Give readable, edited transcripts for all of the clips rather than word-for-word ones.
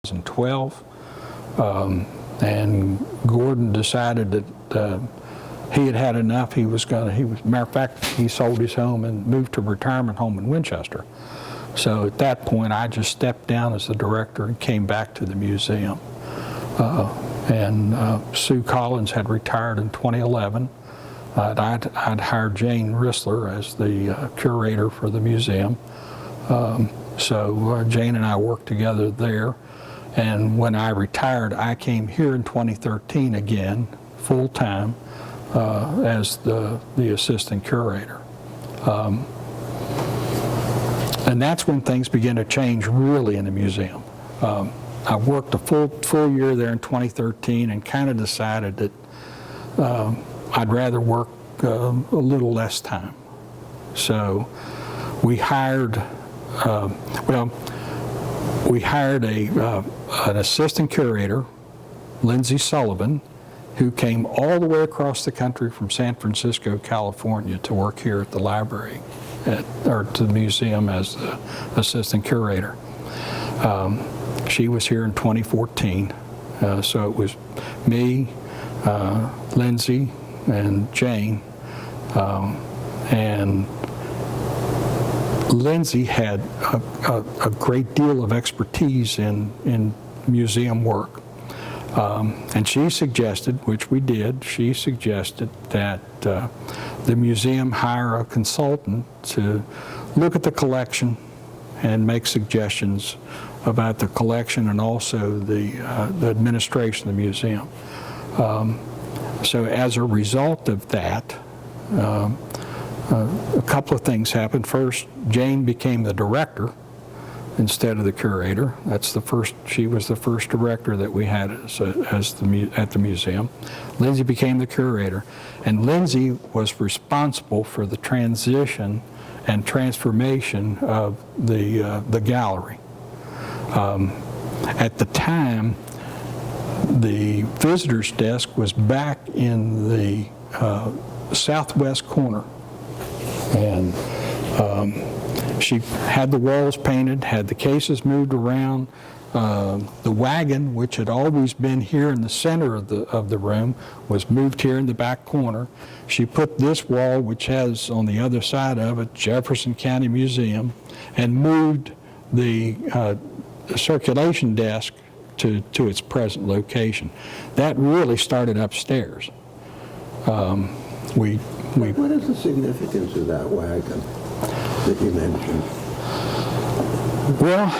2012, and Gordon decided that he had had enough. Matter of fact, he sold his home and moved to a retirement home in Winchester. So at that point, I just stepped down as the director and came back to the museum. Sue Collins had retired in 2011. I'd hired Jane Rissler as the curator for the museum. So Jane and I worked together there. And when I retired, I came here in 2013 again, full-time, as the assistant curator. And that's when things began to change really in the museum. I worked a full year there in 2013 and kind of decided that I'd rather work a little less time. So we hired, an assistant curator, Lindsay Sullivan, who came all the way across the country from San Francisco, California, to work here at the library, or to the museum as the assistant curator. She was here in 2014, so it was me, Lindsay, and Jane, and Lindsay had a great deal of expertise in museum work. And she suggested, which we did, she suggested that the museum hire a consultant to look at the collection and make suggestions about the collection and also the administration of the museum. So as a result of that, a couple of things happened. First, Jane became the director instead of the curator. She was the first director that we had at the museum. Lindsay became the curator, and Lindsay was responsible for the transition and transformation of the gallery. At the time, the visitors desk was back in the southwest corner, and she had the walls painted, had the cases moved around. The wagon, which had always been here in the center of the room, was moved here in the back corner. She put this wall, which has on the other side of it Jefferson County Museum, and moved the circulation desk to its present location. That really started upstairs. What is the significance of that wagon that you mentioned? Well,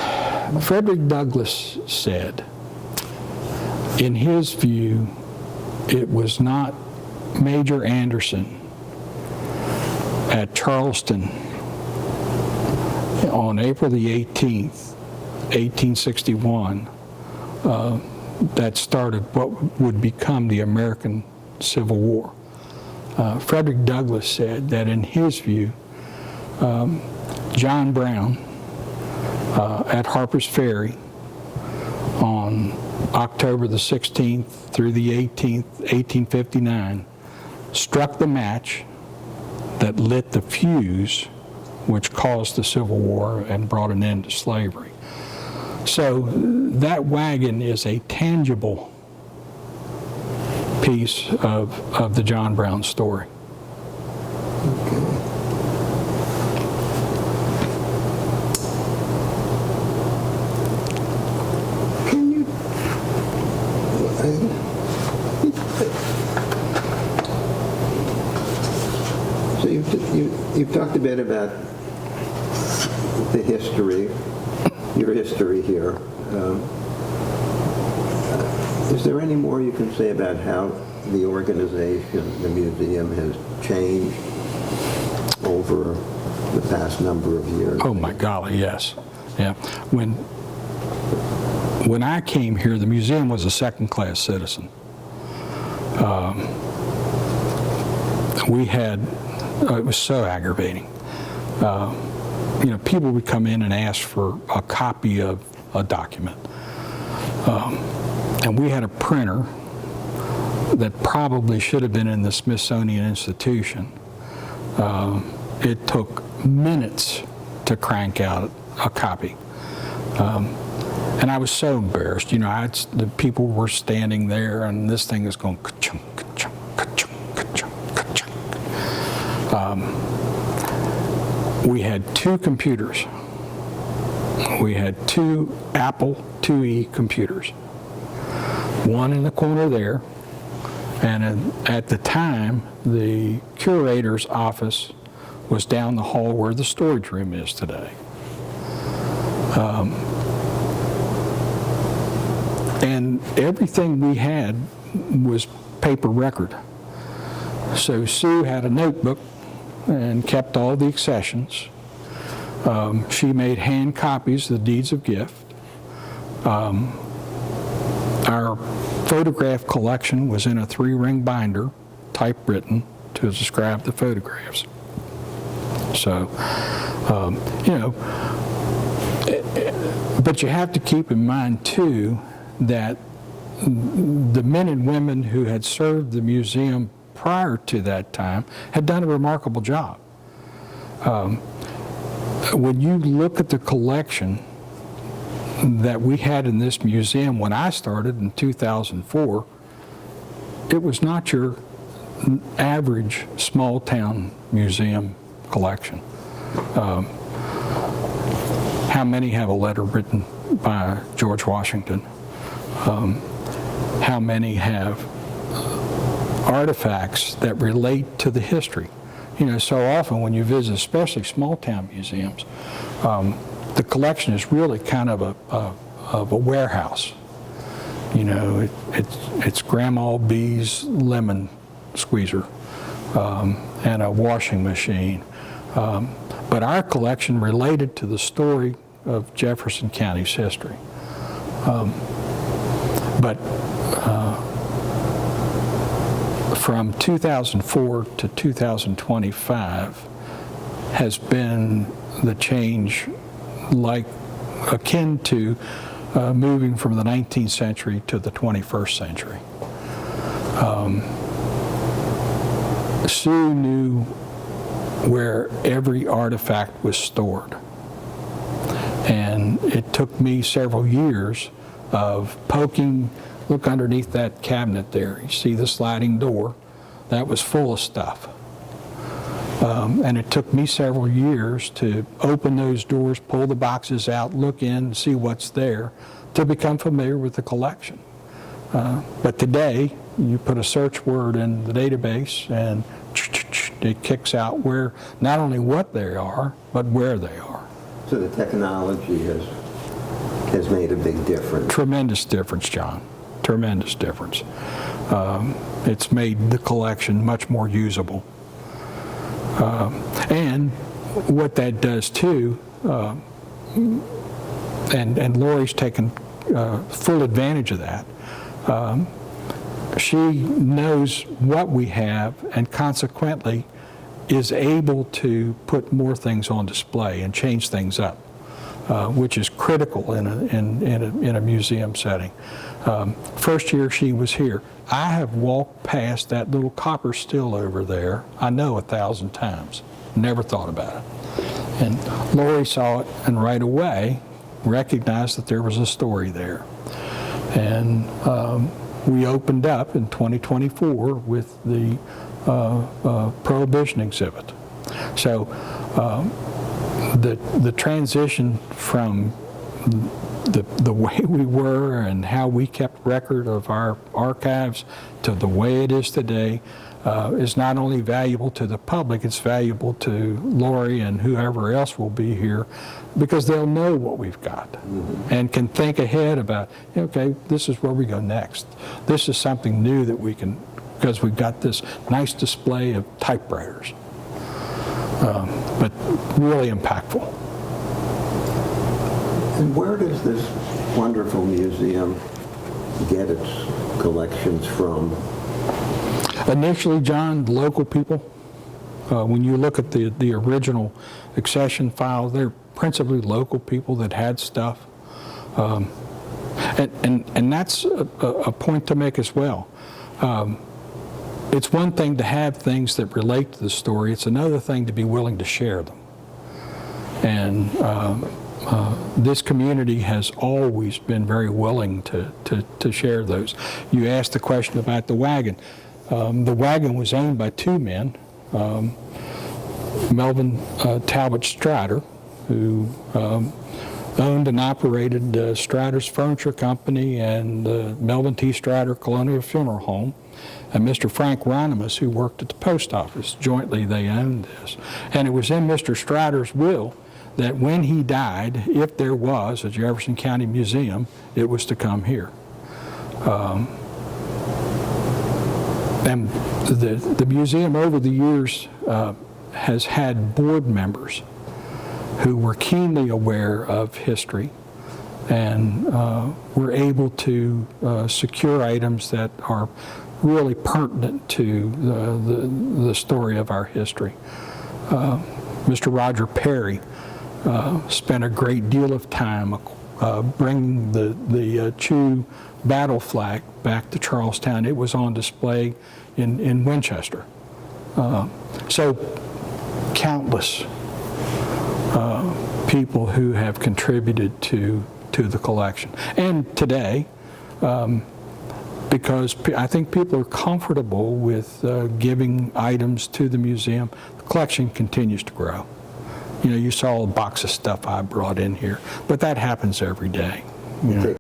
Frederick Douglass said, in his view, it was not Major Anderson at Charleston on April the 18th, 1861, that started what would become the American Civil War. Frederick Douglass said that in his view, John Brown at Harper's Ferry on October the 16th through the 18th, 1859, struck the match that lit the fuse which caused the Civil War and brought an end to slavery. So that wagon is a tangible piece of the John Brown story. Okay. Can you, so you've talked a bit about the history, your history here. Is there any more you can say about how the organization, the museum, has changed over the past number of years? Oh my golly, yes. Yeah. When I came here, the museum was a second-class citizen. It was so aggravating. People would come in and ask for a copy of a document. And we had a printer that probably should have been in the Smithsonian Institution. It took minutes to crank out a copy. And I was so embarrassed. You know, the people were standing there, and this thing is going ka-chunk, ka-chunk, ka-chunk, ka-chunk, ka-chunk. We had 2 computers. We had 2 Apple IIe computers. One in the corner there, and at the time, the curator's office was down the hall where the storage room is today. And everything we had was paper record. So Sue had a notebook and kept all the accessions. She made hand copies of the deeds of gift. Our photograph collection was in a 3-ring binder, typewritten, to describe the photographs. So, you know, but you have to keep in mind, too, that the men and women who had served the museum prior to that time had done a remarkable job. When you look at the collection that we had in this museum when I started in 2004, it was not your average small town museum collection. How many have a letter written by George Washington? How many have artifacts that relate to the history? You know, so often when you visit, especially small town museums, the collection is really kind of a warehouse. You know, it's Grandma B's lemon squeezer and a washing machine. But our collection related to the story of Jefferson County's history. But from 2004 to 2025 has been the change like akin to moving from the 19th century to the 21st century. Sue knew where every artifact was stored. And it took me several years of poking. Look underneath that cabinet there. You see the sliding door? That was full of stuff. And it took me several years to open those doors, pull the boxes out, look in, see what's there, to become familiar with the collection. But today, you put a search word in the database and it kicks out where, not only what they are, but where they are. So the technology has made a big difference. Tremendous difference, John. Tremendous difference. It's made the collection much more usable. And what that does too, and Lori's taken full advantage of that, she knows what we have and consequently is able to put more things on display and change things up, which is critical in a museum setting. First year she was here, I have walked past that little copper still over there, I know 1,000 times, never thought about it. And Lori saw it and right away recognized that there was a story there. And we opened up in 2024 with the Prohibition exhibit. So the transition from the way we were and how we kept record of our archives to the way it is today is not only valuable to the public, it's valuable to Lori and whoever else will be here because they'll know what we've got and can think ahead about, okay, this is where we go next. This is something new that we can, because we've got this nice display of typewriters, but really impactful. And where does this wonderful museum get its collections from? Initially, John, local people. When you look at the original accession file, they're principally local people that had stuff. And that's a point to make as well. It's one thing to have things that relate to the story. It's another thing to be willing to share them. And this community has always been very willing to share those. You asked the question about the wagon. The wagon was owned by two men, Melvin Talbot Strider, who owned and operated Strider's Furniture Company and Melvin T. Strider Colonial Funeral Home, and Mr. Frank Ronimus, who worked at the post office. Jointly, they owned this. And it was in Mr. Strider's will that when he died, if there was a Jefferson County Museum, it was to come here. And the museum over the years has had board members who were keenly aware of history and were able to secure items that are really pertinent to the story of our history. Mr. Roger Perry spent a great deal of time bringing the Chew battle flag back to Charlestown. It was on display in Winchester. So countless people who have contributed to the collection. And today, because I think people are comfortable with giving items to the museum, the collection continues to grow. You know, you saw a box of stuff I brought in here, but that happens every day. You know.